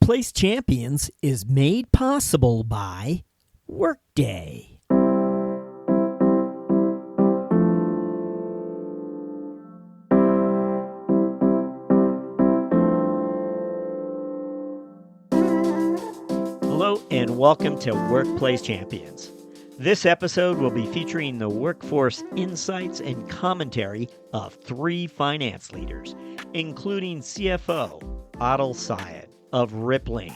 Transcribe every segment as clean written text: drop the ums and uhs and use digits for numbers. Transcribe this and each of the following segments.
Workplace Champions is made possible by Workday. Hello and welcome to Workplace Champions. This episode will be featuring the workforce insights and commentary of three finance leaders, including CFO Adil Syed of Rippling,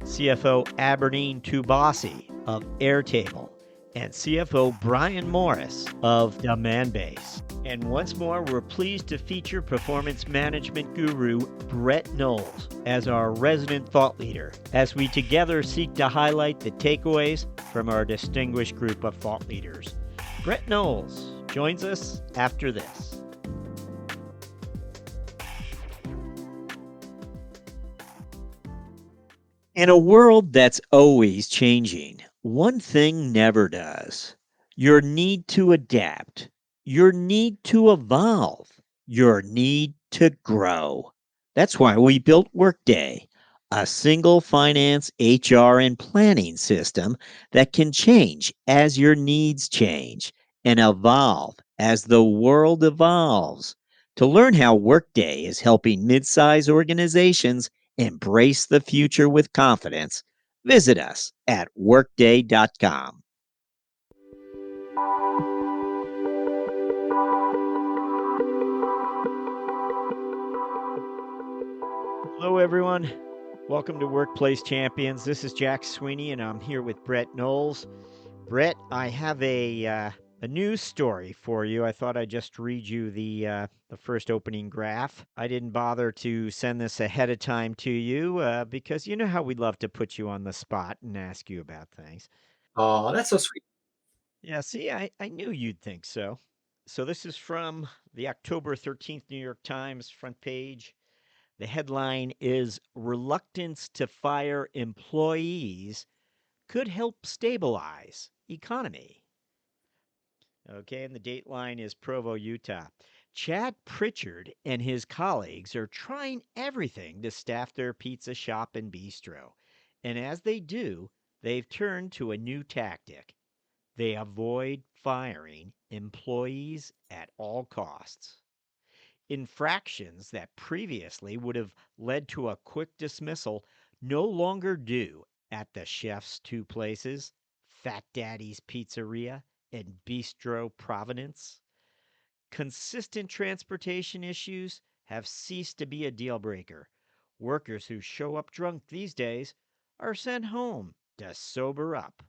CFO Aberdeen Tubasi of Airtable, and CFO Brian Morris of Demandbase. And once more, we're pleased to feature performance management guru Brett Knowles as our resident thought leader, as we together seek to highlight the takeaways from our distinguished group of thought leaders. Brett Knowles joins us after this. In a world that's always changing, one thing never does: your need to adapt, your need to evolve, your need to grow. That's why we built Workday, a single finance, HR, and planning system that can change as your needs change and evolve as the world evolves. To learn how Workday is helping mid-size organizations embrace the future with confidence, visit us at workday.com. Hello, everyone. Welcome to Workplace Champions. This is Jack Sweeney, and I'm here with Brett Knowles. Brett, I have a news story for you. I thought I'd just read you the first opening graph. I didn't bother to send this ahead of time to you because you know how we love to put you on the spot and ask you about things. Oh, that's so sweet. Yeah, see, I knew you'd think so. So this is from the October 13th New York Times front page. The headline is "Reluctance to Fire Employees Could Help Stabilize Economy." Okay, and the dateline is Provo, Utah. Chad Pritchard and his colleagues are trying everything to staff their pizza shop and bistro. And as they do, they've turned to a new tactic. They avoid firing employees at all costs. Infractions that previously would have led to a quick dismissal no longer do at the Chef's Two Places, Fat Daddy's Pizzeria, and Bistro Providence. Consistent transportation issues have ceased to be a deal breaker. Workers who show up drunk these days are sent home to sober up.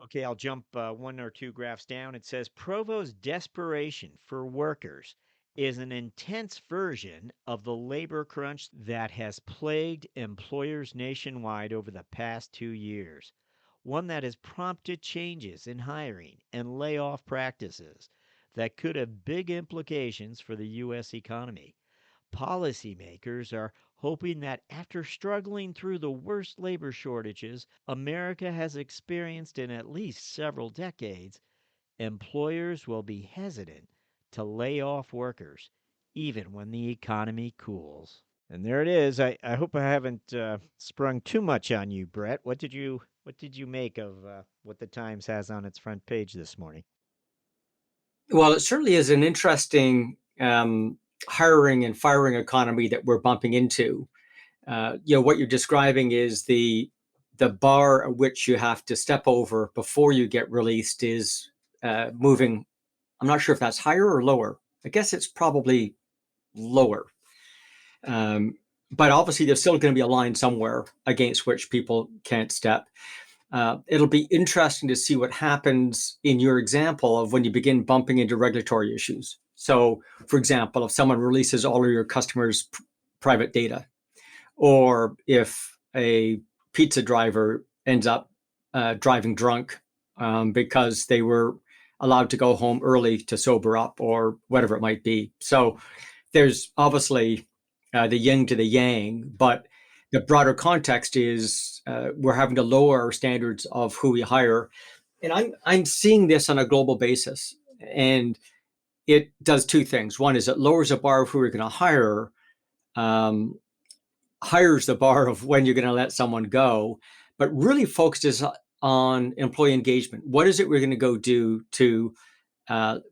Okay, I'll jump one or two graphs down. It says Provo's desperation for workers is an intense version of the labor crunch that has plagued employers nationwide over the past 2 years, one that has prompted changes in hiring and layoff practices that could have big implications for the U.S. economy. Policymakers are hoping that after struggling through the worst labor shortages America has experienced in at least several decades, employers will be hesitant to lay off workers, even when the economy cools. And there it is. I hope I haven't sprung too much on you, Brett. What did you make of what the Times has on its front page this morning? Well, it certainly is an interesting hiring and firing economy that we're bumping into. What you're describing is the bar at which you have to step over before you get released is moving. I'm not sure if that's higher or lower. I guess it's probably lower. Um, but obviously, there's still going to be a line somewhere against which people can't step. It'll be interesting to see what happens in your example of when you begin bumping into regulatory issues. So, for example, if someone releases all of your customers' private data, or if a pizza driver ends up driving drunk because they were allowed to go home early to sober up, or whatever it might be. So, there's obviously the yin to the yang, but the broader context is we're having to lower our standards of who we hire, and I'm seeing this on a global basis, and it does two things. One is it lowers the bar of who we're going to hire, um, hires the bar of when you're going to let someone go, but really focuses on employee engagement. What is it we're going to go do to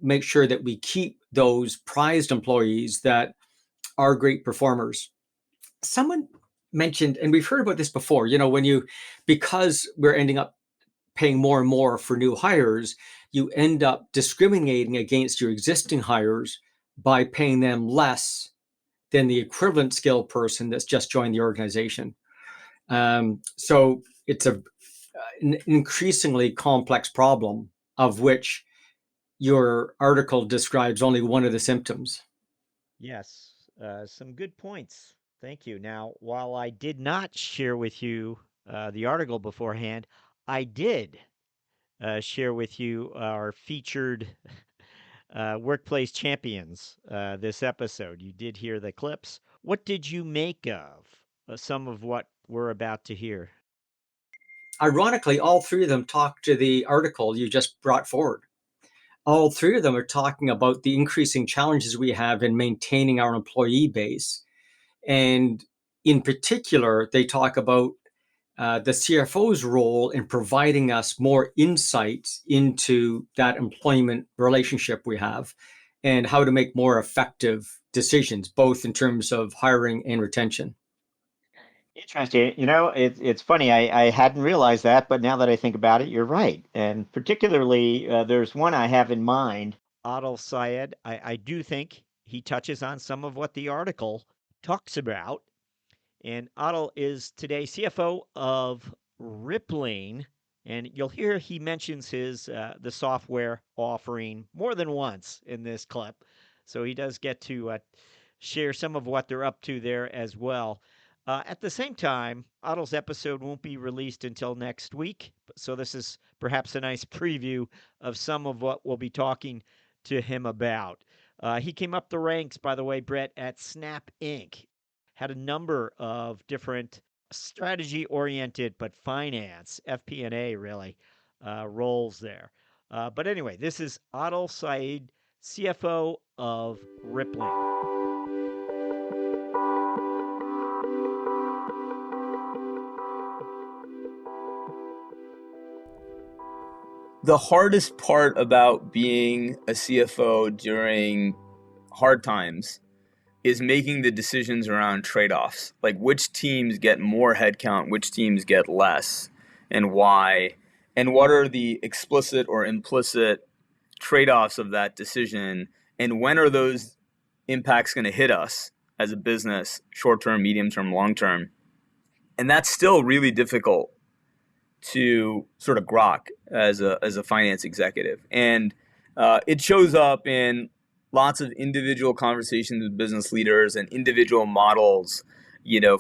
make sure that we keep those prized employees that are great performers? Someone mentioned, and we've heard about this before, because we're ending up paying more and more for new hires, you end up discriminating against your existing hires by paying them less than the equivalent skilled person that's just joined the organization. So it's an increasingly complex problem, of which your article describes only one of the symptoms. Yes, some good points. Thank you. Now, while I did not share with you the article beforehand, I did share with you our featured workplace champions this episode. You did hear the clips. What did you make of some of what we're about to hear? Ironically, all three of them talk to the article you just brought forward. All three of them are talking about the increasing challenges we have in maintaining our employee base. And in particular, they talk about the CFO's role in providing us more insights into that employment relationship we have and how to make more effective decisions, both in terms of hiring and retention. Interesting. It's funny. I hadn't realized that, but now that I think about it, you're right. And particularly, there's one I have in mind, Adil Syed. I do think he touches on some of what the article talks about. And Adil is today CFO of Rippling. And you'll hear he mentions the software offering more than once in this clip. So he does get to share some of what they're up to there as well. At the same time, Otto's episode won't be released until next week, so this is perhaps a nice preview of some of what we'll be talking to him about. He came up the ranks, by the way, Brett, at Snap Inc. Had a number of different strategy-oriented, but finance, FP&A really, roles there. But anyway, this is Adil Syed, CFO of Rippling. The hardest part about being a CFO during hard times is making the decisions around trade-offs, like which teams get more headcount, which teams get less, and why, and what are the explicit or implicit trade-offs of that decision, and when are those impacts going to hit us as a business, short-term, medium-term, long-term. And that's still really difficult to sort of grok as a finance executive. And it shows up in lots of individual conversations with business leaders and individual models,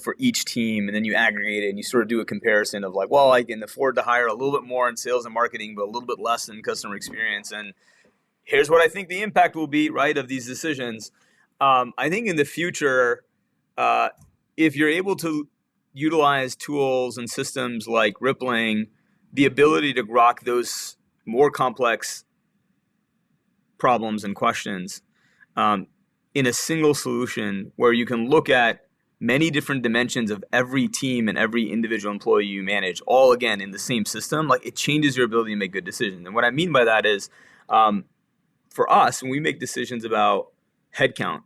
for each team. And then you aggregate it and you sort of do a comparison of like, well, I can afford to hire a little bit more in sales and marketing, but a little bit less in customer experience. And here's what I think the impact will be, right, of these decisions. I think in the future, if you're able to utilize tools and systems like Rippling, the ability to grok those more complex problems and questions in a single solution where you can look at many different dimensions of every team and every individual employee you manage, all again in the same system, like it changes your ability to make good decisions. And what I mean by that is, for us, when we make decisions about headcount,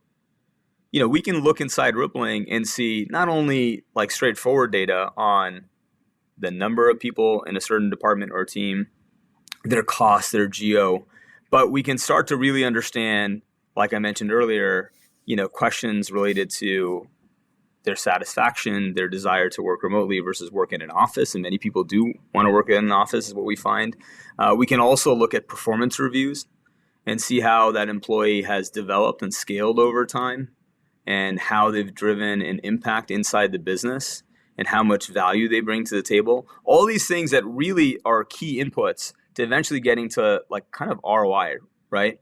we can look inside Rippling and see not only like straightforward data on the number of people in a certain department or team, their costs, their geo, but we can start to really understand, like I mentioned earlier, questions related to their satisfaction, their desire to work remotely versus work in an office. And many people do want to work in an office is what we find. We can also look at performance reviews and see how that employee has developed and scaled over time, and how they've driven an impact inside the business and how much value they bring to the table. All these things that really are key inputs to eventually getting to like kind of ROI, right?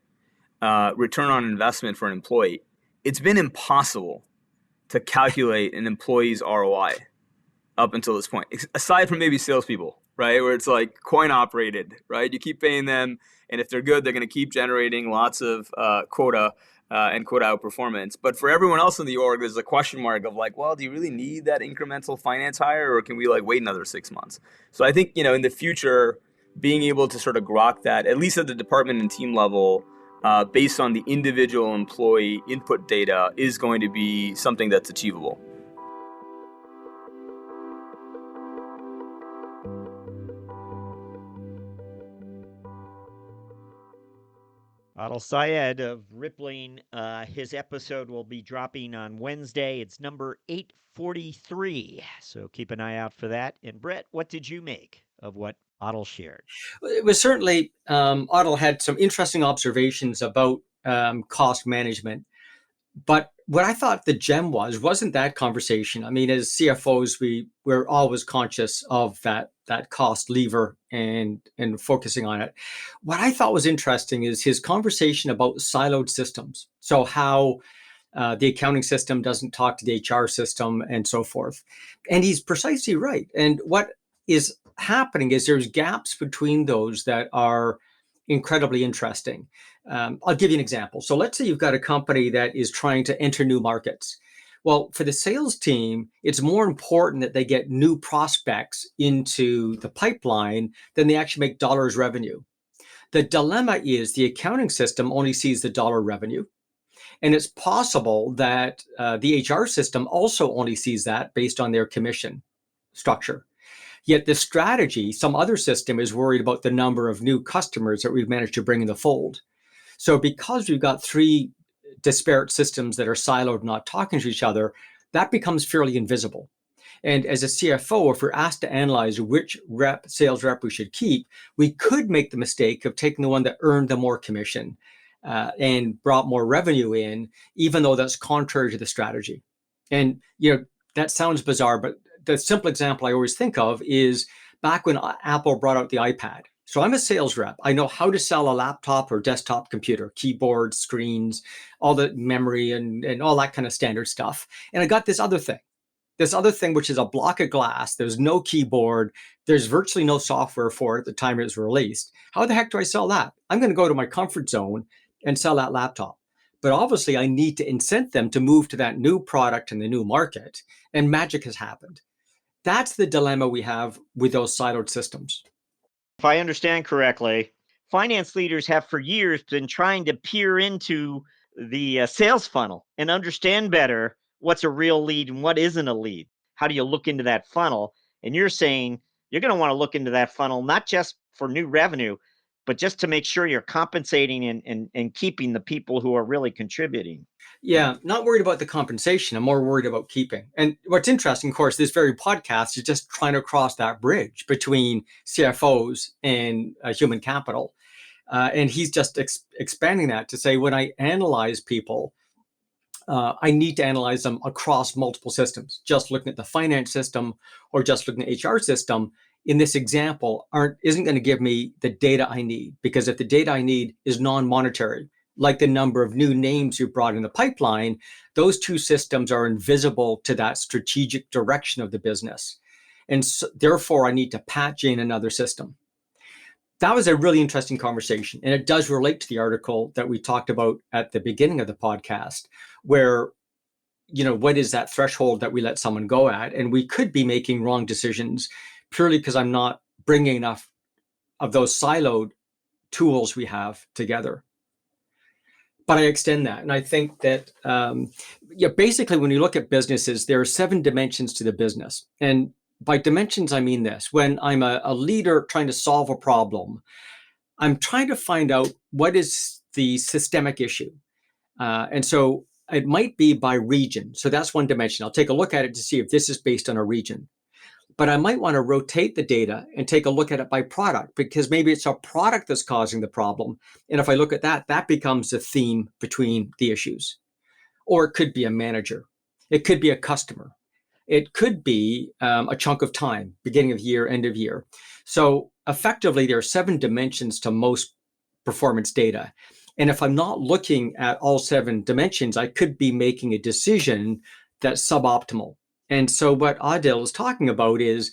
Return on investment for an employee. It's been impossible to calculate an employee's ROI up until this point, aside from maybe salespeople, right? Where it's like coin operated, right? You keep paying them, and if they're good, they're going to keep generating lots of quota. and quote outperformance. But for everyone else in the org, there's a question mark of like, well, do you really need that incremental finance hire, or can we like wait another 6 months? So I think, in the future, being able to sort of grok that, at least at the department and team level, based on the individual employee input data, is going to be something that's achievable. Adil Syed of Rippling, his episode will be dropping on Wednesday. It's number 843, so keep an eye out for that. And Brett, what did you make of what Adil shared? It was certainly, Adil had some interesting observations about cost management. But what I thought the gem wasn't that conversation. I mean, as CFOs, we're always conscious of that cost lever and focusing on it. What I thought was interesting is his conversation about siloed systems. So how the accounting system doesn't talk to the HR system and so forth. And he's precisely right. And what is happening is there's gaps between those that are incredibly interesting. I'll give you an example. So let's say you've got a company that is trying to enter new markets. Well, for the sales team, it's more important that they get new prospects into the pipeline than they actually make dollars revenue. The dilemma is the accounting system only sees the dollar revenue. And it's possible that the HR system also only sees that based on their commission structure. Yet the strategy, some other system is worried about the number of new customers that we've managed to bring in the fold. So because we've got three disparate systems that are siloed, not talking to each other, that becomes fairly invisible. And as a CFO, if we're asked to analyze which sales rep we should keep, we could make the mistake of taking the one that earned the more commission and brought more revenue in, even though that's contrary to the strategy. And that sounds bizarre, but the simple example I always think of is back when Apple brought out the iPad. So I'm a sales rep. I know how to sell a laptop or desktop computer, keyboard, screens, all the memory and all that kind of standard stuff. And I got this other thing, which is a block of glass. There's no keyboard. There's virtually no software for it at the time it was released. How the heck do I sell that? I'm going to go to my comfort zone and sell that laptop. But obviously, I need to incent them to move to that new product in the new market. And magic has happened. That's the dilemma we have with those siloed systems. If I understand correctly, finance leaders have for years been trying to peer into the sales funnel and understand better what's a real lead and what isn't a lead. How do you look into that funnel? And you're saying you're going to want to look into that funnel, not just for new revenue, but just to make sure you're compensating and keeping the people who are really contributing. Yeah, not worried about the compensation. I'm more worried about keeping. And what's interesting, of course, this very podcast is just trying to cross that bridge between CFOs and human capital. And he's just expanding that to say, when I analyze people, I need to analyze them across multiple systems. Just looking at the finance system or just looking at HR system in this example isn't going to give me the data I need, because if the data I need is non-monetary, like the number of new names you brought in the pipeline, those two systems are invisible to that strategic direction of the business. And so, therefore, I need to patch in another system. That was a really interesting conversation. And it does relate to the article that we talked about at the beginning of the podcast, where, what is that threshold that we let someone go at? And we could be making wrong decisions purely because I'm not bringing enough of those siloed tools we have together. But I extend that. And I think that, basically, when you look at businesses, there are 7 dimensions to the business. And by dimensions, I mean this. When I'm a leader trying to solve a problem, I'm trying to find out what is the systemic issue. And so it might be by region. So that's one dimension. I'll take a look at it to see if this is based on a region. But I might want to rotate the data and take a look at it by product, because maybe it's a product that's causing the problem. And if I look at that, that becomes a theme between the issues. Or it could be a manager. It could be a customer. It could be a chunk of time, beginning of year, end of year. So effectively, there are 7 dimensions to most performance data. And if I'm not looking at all 7 dimensions, I could be making a decision that's suboptimal. And so what Adil is talking about is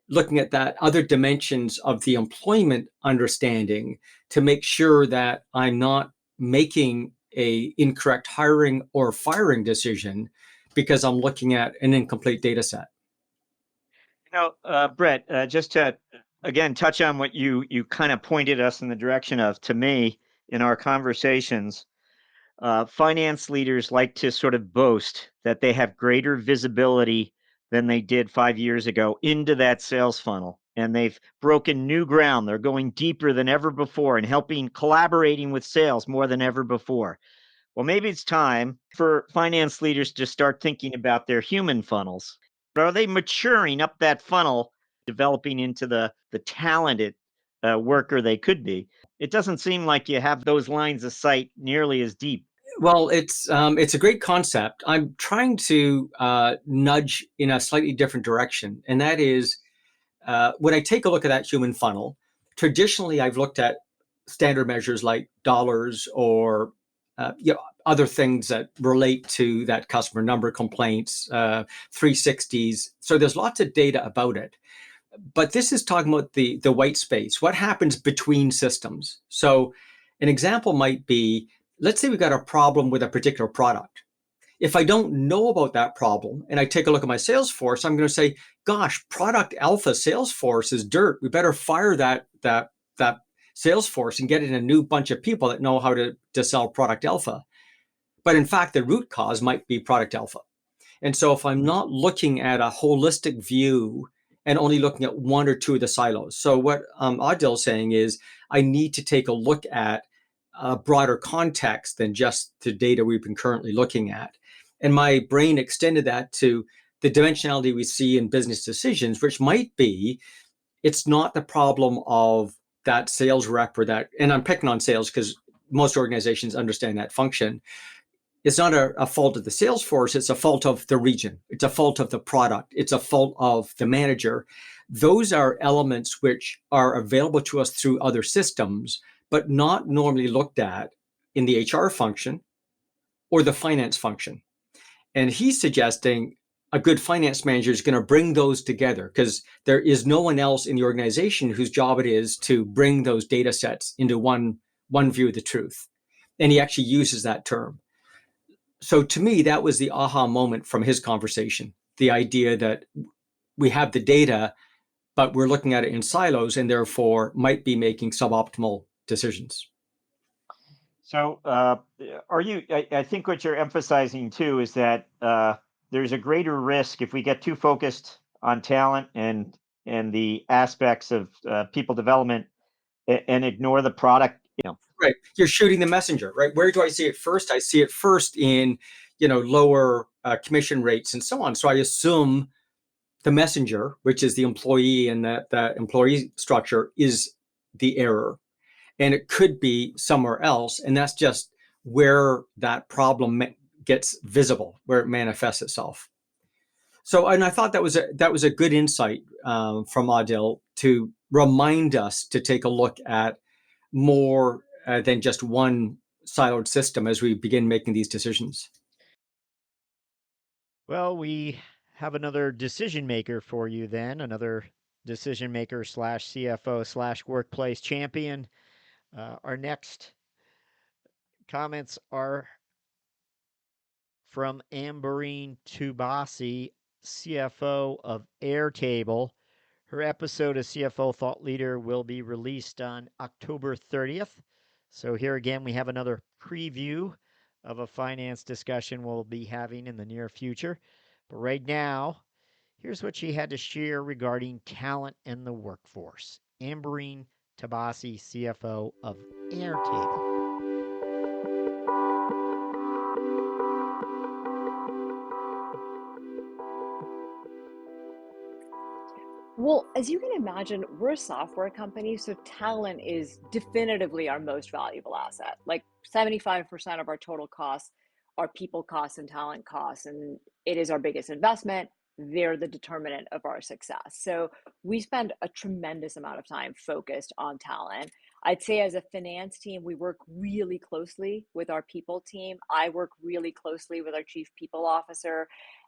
looking at that other dimensions of the employment understanding to make sure that I'm not making a incorrect hiring or firing decision because I'm looking at an incomplete data set. Brett, just to again touch on what you kind of pointed us in the direction of, to me, in our conversations, finance leaders like to sort of boast that they have greater visibility than they did 5 years ago into that sales funnel. And they've broken new ground. They're going deeper than ever before and collaborating with sales more than ever before. Well, maybe it's time for finance leaders to start thinking about their human funnels. Are they maturing up that funnel, developing into the talented worker they could be? It doesn't seem like you have those lines of sight nearly as deep. Well, it's a great concept. I'm trying to nudge in a slightly different direction, and that is when I take a look at that human funnel. Traditionally, I've looked at standard measures like dollars or other things that relate to that customer number, complaints, 360s. So there's lots of data about it. But this is talking about the white space. What happens between systems? So an example might be, let's say we got a problem with a particular product. If I don't know about that problem and I take a look at my Salesforce, I'm going to say, gosh, product alpha Salesforce is dirt. We better fire that Salesforce and get in a new bunch of people that know how to sell product alpha. But in fact, the root cause might be product alpha. And so if I'm not looking at a holistic view and only looking at one or two of the silos. So what Adil's saying is I need to take a look at a broader context than just the data we've been currently looking at. And my brain extended that to the dimensionality we see in business decisions, which might be, it's not the problem of that sales rep or that, and I'm picking on sales because most organizations understand that function. It's not a fault of the sales force. It's a fault of the region. It's a fault of the product. It's a fault of the manager. Those are elements which are available to us through other systems, but not normally looked at in the HR function or the finance function. And he's suggesting a good finance manager is going to bring those together because there is no one else in the organization whose job it is to bring those data sets into one view of the truth. And he actually uses that term. So to me, that was the aha moment from his conversation, the idea that we have the data, but we're looking at it in silos and therefore might be making suboptimal decisions. So, I think what you're emphasizing too is that there's a greater risk if we get too focused on talent and the aspects of people development and ignore the product. Right. You're shooting the messenger, right? Where do I see it first? I see it first in, lower commission rates and so on. So I assume the messenger, which is the employee and that employee structure, is the error. And it could be somewhere else. And that's just where that problem gets visible, where it manifests itself. So, and I thought that was a good insight from Adil to remind us to take a look at more than just one siloed system as we begin making these decisions. Well, we have another decision maker for you then, another decision maker slash CFO slash workplace champion. Our next comments are from Amberine Tubasi, CFO of Airtable. Her episode as CFO Thought Leader will be released on October 30th. So here again, we have another preview of a finance discussion we'll be having in the near future. But right now, here's what she had to share regarding talent and the workforce. Amberine Tabasi, CFO of Airtable. Well, as you can imagine, we're a software company, so talent is definitively our most valuable asset. Like 75% of our total costs are people costs and talent costs, and it is our biggest investment. They're the determinant of our success. So we spend a tremendous amount of time focused on talent. I'd say as a finance team, we work really closely with our people team. I work really closely with our chief people officer.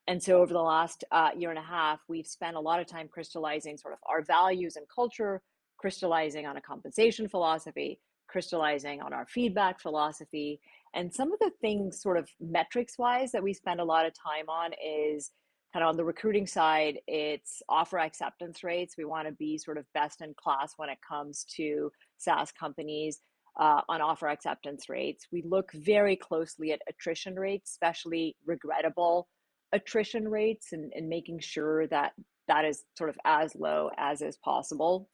And so over the last year and a half, we've spent a lot of time crystallizing sort of our values and culture, crystallizing on a compensation philosophy, crystallizing on our feedback philosophy. And some of the things, sort of metrics wise, that we spend a lot of time on is kind of on the recruiting side, it's offer acceptance rates. We want to be sort of best in class when it comes to SaaS companies on offer acceptance rates. We look very closely at attrition rates, especially regrettable attrition rates, and making sure that that is sort of as low as is possible.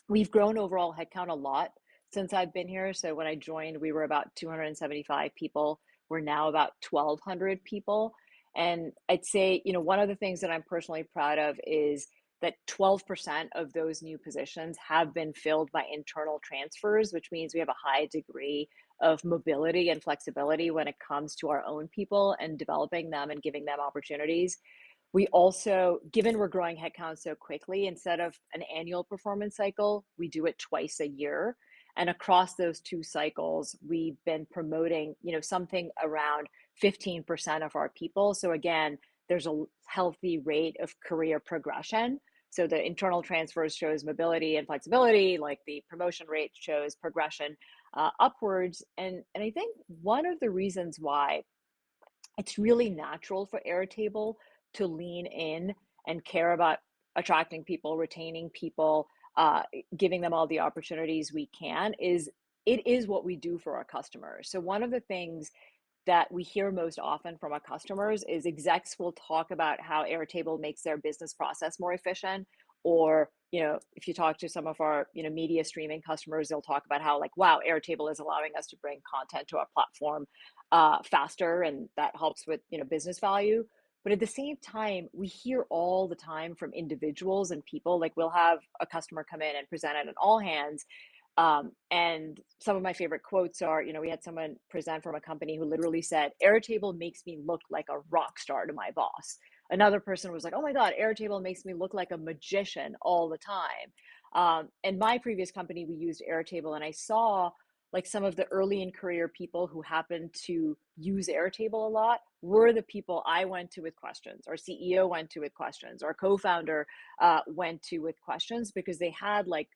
We've grown overall headcount a lot since I've been here. So when I joined, we were about 275 people. We're now about 1,200 people. And I'd say, one of the things that I'm personally proud of is that 12% of those new positions have been filled by internal transfers, which means we have a high degree of mobility and flexibility when it comes to our own people and developing them and giving them opportunities. We also, given we're growing headcount so quickly, instead of an annual performance cycle, we do it twice a year. And across those two cycles, we've been promoting, something around 15% of our people. So again, there's a healthy rate of career progression. So the internal transfers shows mobility and flexibility, like the promotion rate shows progression upwards. And I think one of the reasons why it's really natural for Airtable to lean in and care about attracting people, retaining people, giving them all the opportunities we can is it is what we do for our customers. So one of the things that we hear most often from our customers is execs will talk about how Airtable makes their business process more efficient. Or, if you talk to some of our, media streaming customers, they'll talk about how like, wow, Airtable is allowing us to bring content to our platform faster, and that helps with, business value. But at the same time, we hear all the time from individuals and people, like we'll have a customer come in and present at an all hands. And some of my favorite quotes are, we had someone present from a company who literally said, Airtable makes me look like a rock star to my boss. Another person was like, oh my God, Airtable makes me look like a magician all the time. And my previous company, we used Airtable, and I saw like some of the early in career people who happened to use Airtable a lot were the people I went to with questions, our CEO went to with questions, our co-founder went to with questions, because they had like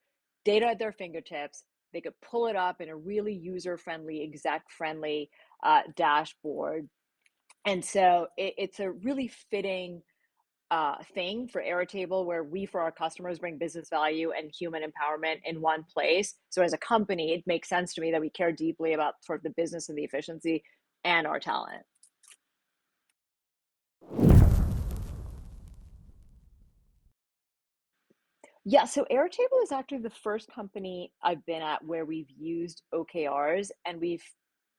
data at their fingertips. They could pull it up in a really user-friendly, exec-friendly dashboard. And so it's a really fitting thing for Airtable, where we, for our customers, bring business value and human empowerment in one place. So as a company, it makes sense to me that we care deeply about sort of the business and the efficiency and our talent. Yeah, so Airtable is actually the first company I've been at where we've used OKRs, and we've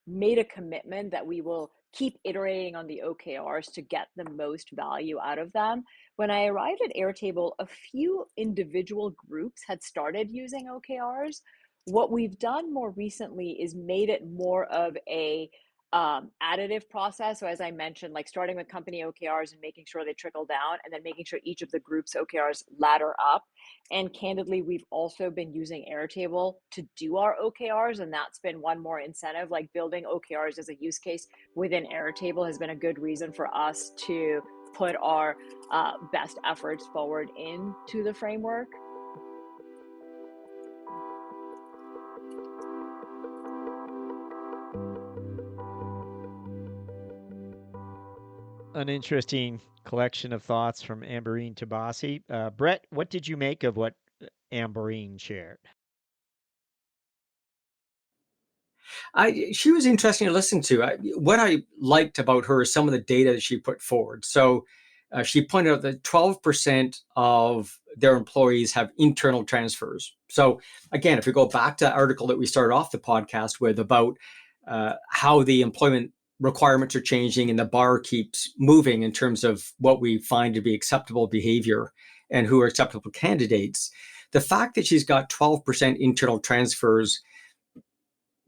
made a commitment that we will keep iterating on the OKRs to get the most value out of them. When I arrived at Airtable, a few individual groups had started using OKRs. What we've done more recently is made it more of a additive process. So as I mentioned, like starting with company OKRs and making sure they trickle down, and then making sure each of the groups OKRs ladder up. And candidly, we've also been using Airtable to do our OKRs, and that's been one more incentive. Like building OKRs as a use case within Airtable has been a good reason for us to put our best efforts forward into the framework. An interesting collection of thoughts from Ambereen Tabasi. Brett, what did you make of what Ambereen shared? She was interesting to listen to. What I liked about her is some of the data that she put forward. So she pointed out that 12% of their employees have internal transfers. So again, if we go back to the article that we started off the podcast with about how the employment requirements are changing and the bar keeps moving in terms of what we find to be acceptable behavior and who are acceptable candidates, the fact that she's got 12% internal transfers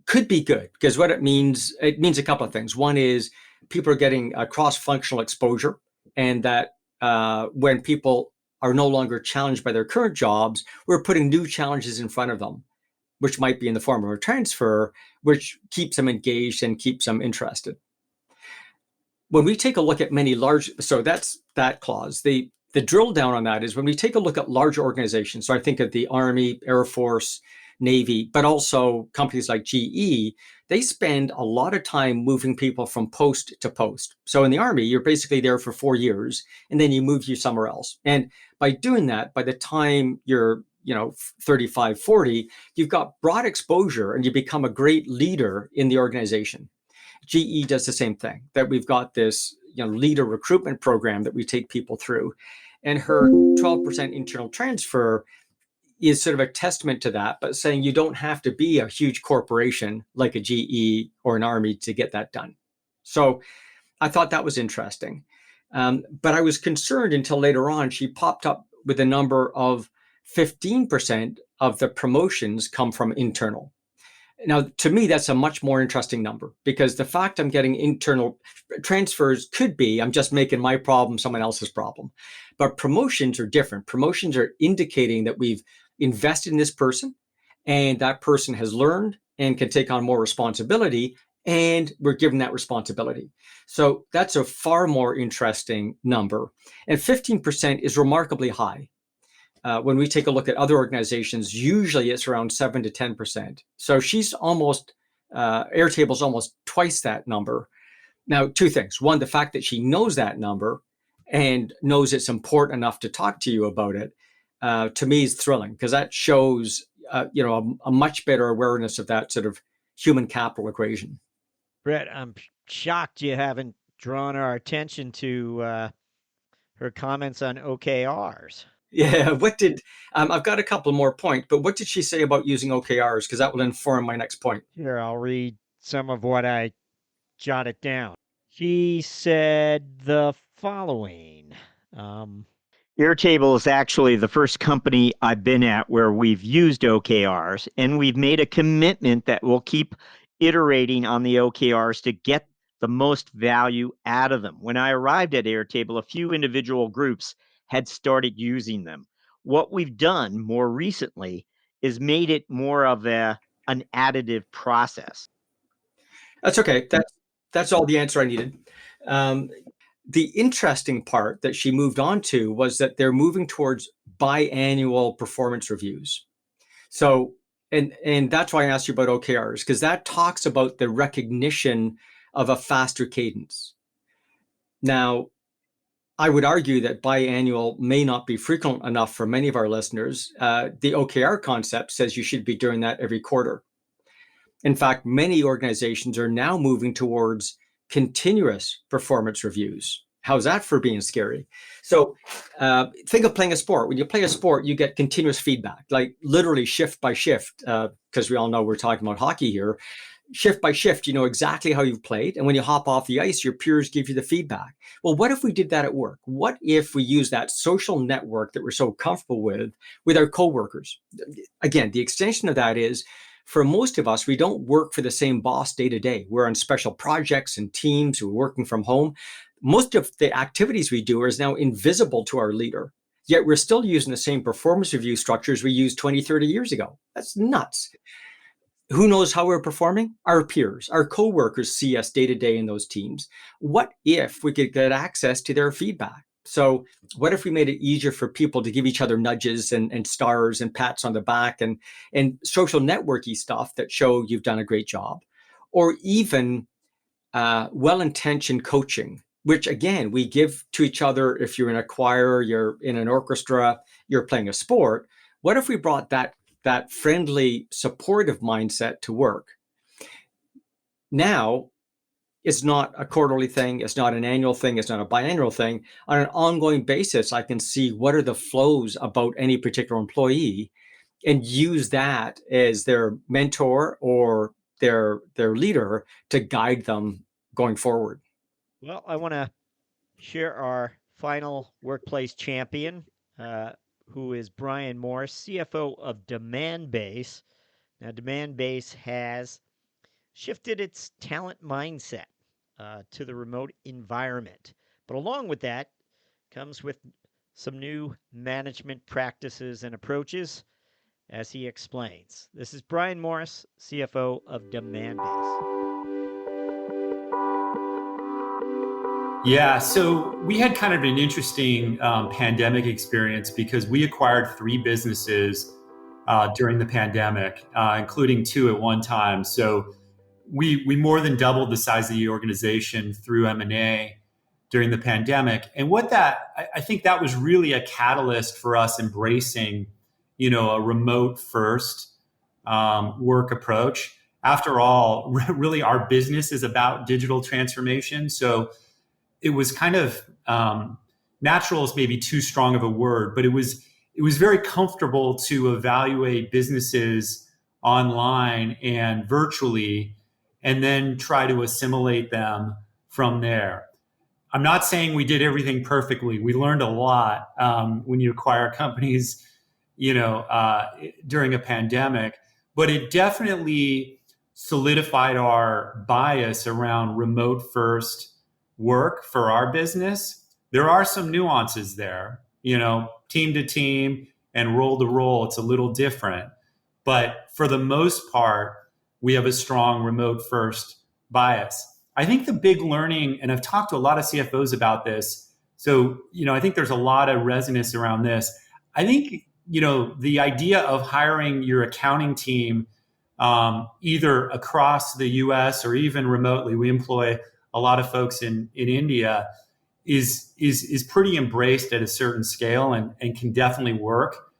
could be good, because what it means a couple of things. One is people are getting a cross-functional exposure, and that when people are no longer challenged by their current jobs, we're putting new challenges in front of them, which might be in the form of a transfer, which keeps them engaged and keeps them interested. When we take a look at many large, so that's that clause. The drill down on that is when we take a look at large organizations. So I think of the Army, Air Force, Navy, but also companies like GE, they spend a lot of time moving people from post to post. So in the Army, you're basically there for 4 years, and then you move you somewhere else. And by doing that, by the time you're 35, 40, you've got broad exposure and you become a great leader in the organization. GE does the same thing, that we've got this leader recruitment program that we take people through. And her 12% internal transfer is sort of a testament to that, but saying you don't have to be a huge corporation like a GE or an Army to get that done. So I thought that was interesting. But I was concerned until later on, she popped up with a number of 15% of the promotions come from internal. Now, to me, that's a much more interesting number, because the fact I'm getting internal transfers could be I'm just making my problem someone else's problem. But promotions are different. Promotions are indicating that we've invested in this person and that person has learned and can take on more responsibility, and we're given that responsibility. So that's a far more interesting number. And 15% is remarkably high. When we take a look at other organizations, usually it's around 7 to 10%. So she's almost, Airtable's almost twice that number. Now, two things. One, the fact that she knows that number and knows it's important enough to talk to you about it, to me is thrilling, because that shows, a much better awareness of that sort of human capital equation. Brett, I'm shocked you haven't drawn our attention to her comments on OKRs. Yeah, I've got a couple more points, but what did she say about using OKRs? Because that will inform my next point. Here, I'll read some of what I jotted down. She said the following. Airtable is actually the first company I've been at where we've used OKRs, and we've made a commitment that we'll keep iterating on the OKRs to get the most value out of them. When I arrived at Airtable, a few individual groups had started using them. What we've done more recently is made it more of an additive process. That's okay. That's all the answer I needed. The interesting part that she moved on to was that they're moving towards biannual performance reviews. So, and that's why I asked you about OKRs, because that talks about the recognition of a faster cadence. Now, I would argue that biannual may not be frequent enough for many of our listeners. The OKR concept says you should be doing that every quarter. In fact, many organizations are now moving towards continuous performance reviews. How's that for being scary? So think of playing a sport. When you play a sport, you get continuous feedback, like literally shift by shift, because we all know we're talking about hockey here. Shift by shift, you know exactly how you've played. And when you hop off the ice, your peers give you the feedback. Well, what if we did that at work? What if we use that social network that we're so comfortable with our coworkers? Again, the extension of that is, for most of us, we don't work for the same boss day to day. We're on special projects and teams. We're working from home. Most of the activities we do is now invisible to our leader, yet we're still using the same performance review structures we used 20, 30 years ago. That's nuts. Who knows how we're performing? Our peers, our coworkers see us day to day in those teams. What if we could get access to their feedback? So what if we made it easier for people to give each other nudges and stars and pats on the back and social networky stuff that show you've done a great job? Or even well-intentioned coaching, which again, we give to each other. If you're in a choir, you're in an orchestra, you're playing a sport. What if we brought that friendly, supportive mindset to work? Now, it's not a quarterly thing. It's not an annual thing. It's not a biannual thing. On an ongoing basis, I can see what are the flows about any particular employee and use that as their mentor or their leader to guide them going forward. Well, I want to share our final workplace champion, who is Brian Morris, CFO of Demandbase. Now, Demandbase has shifted its talent mindset to the remote environment. But along with that comes with some new management practices and approaches, as he explains. This is Brian Morris, CFO of Demandbase. Yeah, so we had kind of an interesting pandemic experience because we acquired 3 businesses during the pandemic, including 2 at one time. So we more than doubled the size of the organization through M&A during the pandemic. And I think that was really a catalyst for us embracing, a remote first work approach. After all, really our business is about digital transformation. So it was kind of natural is maybe too strong of a word, but it was very comfortable to evaluate businesses online and virtually and then try to assimilate them from there. I'm not saying we did everything perfectly. We learned a lot when you acquire companies, during a pandemic, but it definitely solidified our bias around remote first work for our business. There are some nuances there, team to team and role to role. It's a little different, but for the most part, we have a strong remote first bias. I think the big learning, and I've talked to a lot of CFOs about this, so I think there's a lot of resonance around this. I think the idea of hiring your accounting team either across the U.S. or even remotely, we employ a lot of folks in India, is pretty embraced at a certain scale and can definitely work,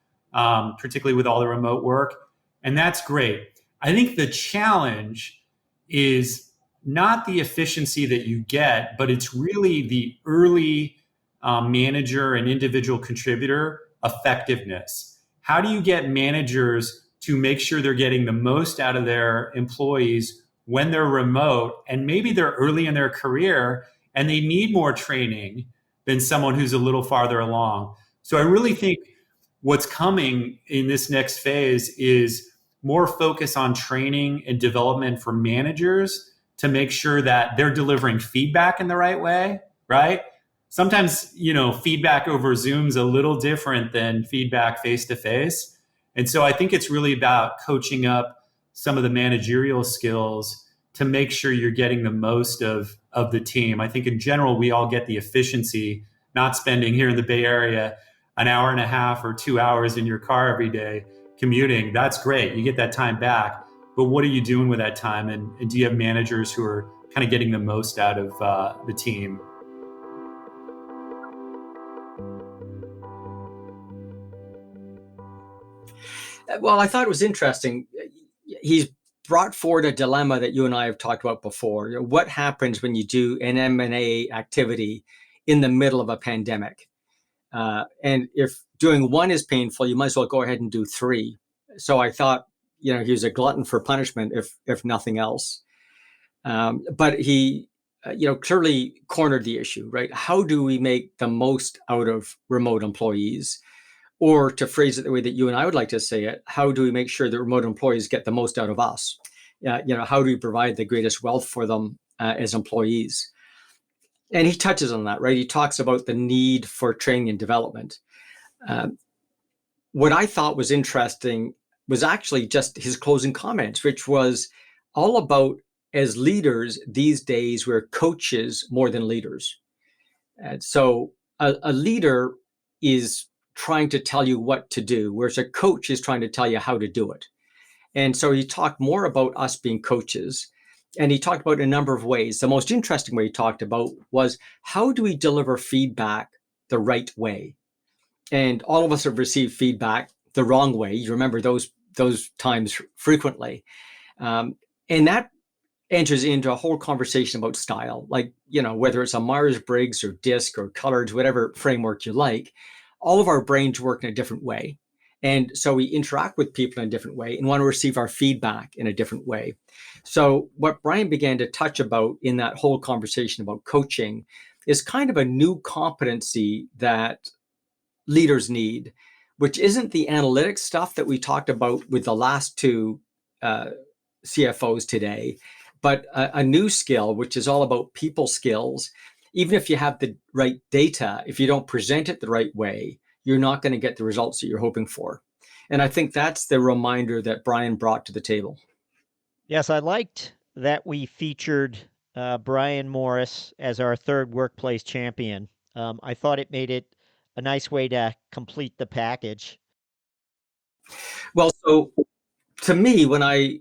particularly with all the remote work, and that's great. I think the challenge is not the efficiency that you get, but it's really the early manager and individual contributor effectiveness. How do you get managers to make sure they're getting the most out of their employees when they're remote and maybe they're early in their career and they need more training than someone who's a little farther along? So I really think what's coming in this next phase is more focus on training and development for managers to make sure that they're delivering feedback in the right way, right? Sometimes, feedback over Zoom's a little different than feedback face to face. And so I think it's really about coaching up some of the managerial skills to make sure you're getting the most of the team. I think in general, we all get the efficiency, not spending here in the Bay Area an hour and a half or 2 hours in your car every day commuting. That's great. You get that time back. But what are you doing with that time? And do you have managers who are kind of getting the most out of the team? Well, I thought it was interesting. He's brought forward a dilemma that you and I have talked about before. What happens when you do an M&A activity in the middle of a pandemic? And if doing one is painful, you might as well go ahead and do 3. So I thought, he was a glutton for punishment, if nothing else. But he, clearly cornered the issue, right? How do we make the most out of remote employees? Or to phrase it the way that you and I would like to say it, how do we make sure that remote employees get the most out of us? How do we provide the greatest wealth for them as employees? And he touches on that, right? He talks about the need for training and development. What I thought was interesting was actually just his closing comments, which was all about, as leaders these days, we're coaches more than leaders. And so a leader is trying to tell you what to do, whereas a coach is trying to tell you how to do it. And so he talked more about us being coaches, and he talked about a number of ways. The most interesting way he talked about was, how do we deliver feedback the right way? And all of us have received feedback the wrong way. You remember those times frequently. And that enters into a whole conversation about style, like, whether it's a Myers-Briggs or DISC or COLOREDGE, whatever framework you like, all of our brains work in a different way. And so we interact with people in a different way and want to receive our feedback in a different way. So what Brian began to touch about in that whole conversation about coaching is kind of a new competency that leaders need, which isn't the analytics stuff that we talked about with the last 2 CFOs today, but a new skill, which is all about people skills. Even if you have the right data, if you don't present it the right way, you're not going to get the results that you're hoping for. And I think that's the reminder that Brian brought to the table. Yes, I liked that we featured Brian Morris as our 3rd workplace champion. I thought it made it a nice way to complete the package. Well, so to me, when I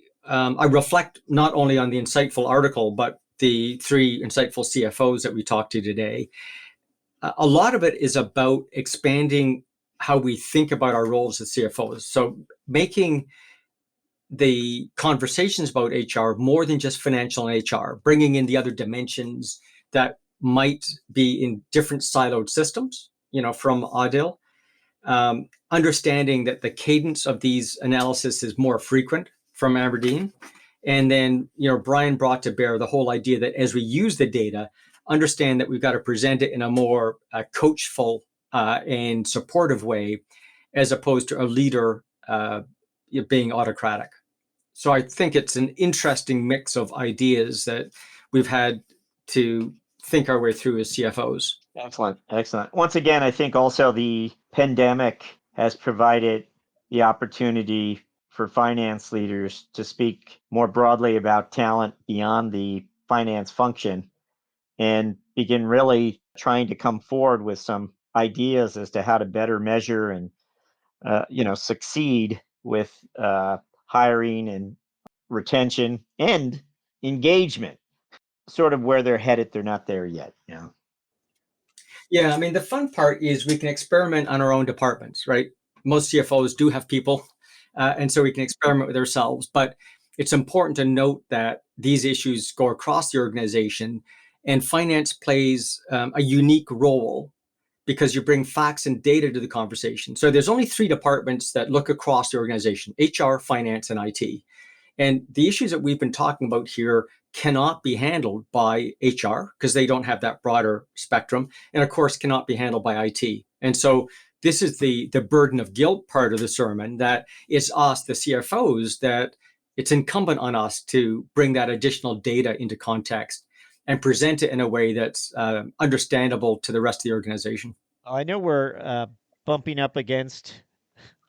reflect not only on the insightful article, but the 3 insightful CFOs that we talked to today, a lot of it is about expanding how we think about our roles as CFOs. So making the conversations about HR more than just financial and HR, bringing in the other dimensions that might be in different siloed systems, from Adil. Understanding that the cadence of these analysis is more frequent from Aberdeen. And then, Brian brought to bear the whole idea that as we use the data, understand that we've got to present it in a more coachful and supportive way, as opposed to a leader being autocratic. So I think it's an interesting mix of ideas that we've had to think our way through as CFOs. Excellent. Once again, I think also the pandemic has provided the opportunity for finance leaders to speak more broadly about talent beyond the finance function and begin really trying to come forward with some ideas as to how to better measure and succeed with hiring and retention and engagement. Sort of where they're headed, they're not there yet. Yeah, I mean, the fun part is we can experiment on our own departments, right? Most CFOs do have people, and so we can experiment with ourselves. But it's important to note that these issues go across the organization, and finance plays a unique role because you bring facts and data to the conversation. So there's only 3 departments that look across the organization: HR, finance, and IT. And the issues that we've been talking about here cannot be handled by HR because they don't have that broader spectrum, and of course cannot be handled by IT. And so this is the burden of guilt part of the sermon, that it's us, the CFOs, that it's incumbent on us to bring that additional data into context and present it in a way that's understandable to the rest of the organization. I know we're bumping up against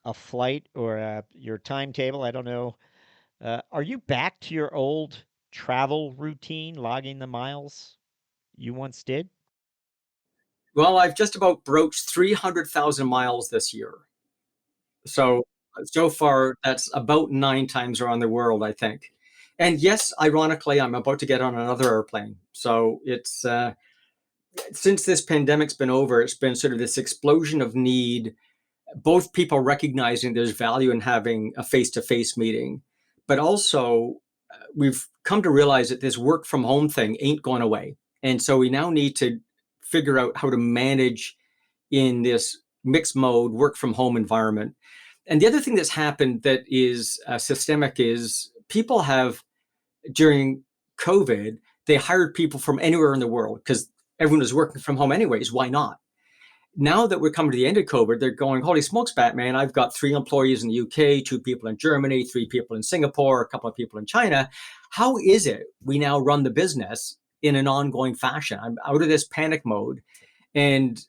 a flight or your timetable. I don't know. Are you back to your old travel routine, logging the miles you once did? Well, I've just about broached 300,000 miles this year. So far, that's about 9 times around the world, I think. And yes, ironically, I'm about to get on another airplane. So it's since this pandemic's been over, it's been sort of this explosion of need, both people recognizing there's value in having a face-to-face meeting, but also we've come to realize that this work from home thing ain't going away. And so we now need to figure out how to manage in this mixed mode work from home environment. And the other thing that's happened that is systemic is people have, during COVID, they hired people from anywhere in the world because everyone was working from home anyways. Why not? Now that we're coming to the end of COVID, they're going, holy smokes, Batman, I've got 3 employees in the UK, 2 people in Germany, 3 people in Singapore, a couple of people in China. How is it we now run the business in an ongoing fashion? I'm out of this panic mode. And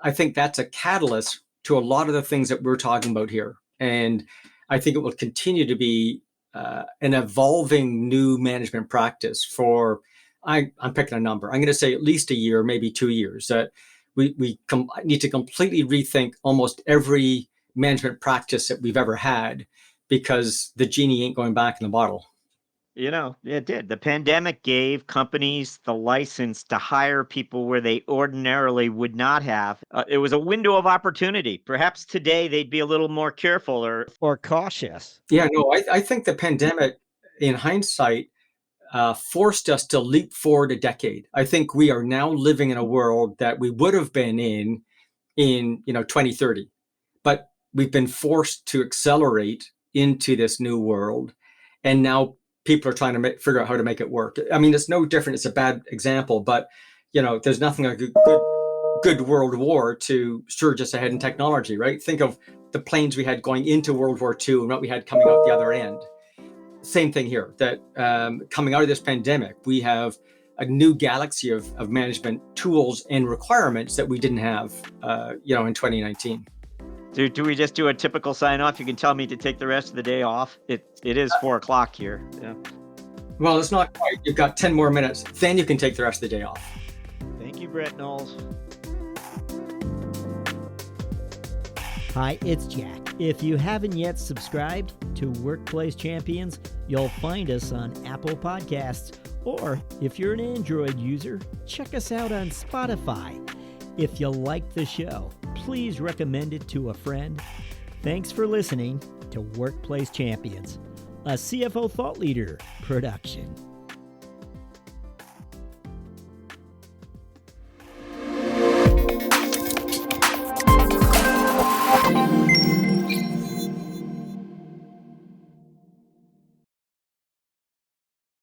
I think that's a catalyst to a lot of the things that we're talking about here. And I think it will continue to be an evolving new management practice for, I'm picking a number, I'm going to say at least a year, maybe 2 years, that we need to completely rethink almost every management practice that we've ever had, because the genie ain't going back in the bottle. It did. The pandemic gave companies the license to hire people where they ordinarily would not have. It was a window of opportunity. Perhaps today they'd be a little more careful or cautious. Yeah, no, I think the pandemic, in hindsight, forced us to leap forward a decade. I think we are now living in a world that we would have been in 2030, but we've been forced to accelerate into this new world, and now people are trying to figure out how to make it work. I mean, it's no different. It's a bad example, but there's nothing like a good World War to surge us ahead in technology, right? Think of the planes we had going into World War II and what we had coming out the other end. Same thing here, that coming out of this pandemic, we have a new galaxy of management tools and requirements that we didn't have, in 2019. Do we just do a typical sign off? You can tell me to take the rest of the day off. It is 4:00 here. Yeah. Well, it's not quite. You've got 10 more minutes. Then you can take the rest of the day off. Thank you, Brett Knowles. Hi, it's Jack. If you haven't yet subscribed to Workplace Champions, you'll find us on Apple Podcasts, or if you're an Android user, check us out on Spotify. If you like the show, please recommend it to a friend. Thanks for listening to Workplace Champions, a CFO Thought Leader production.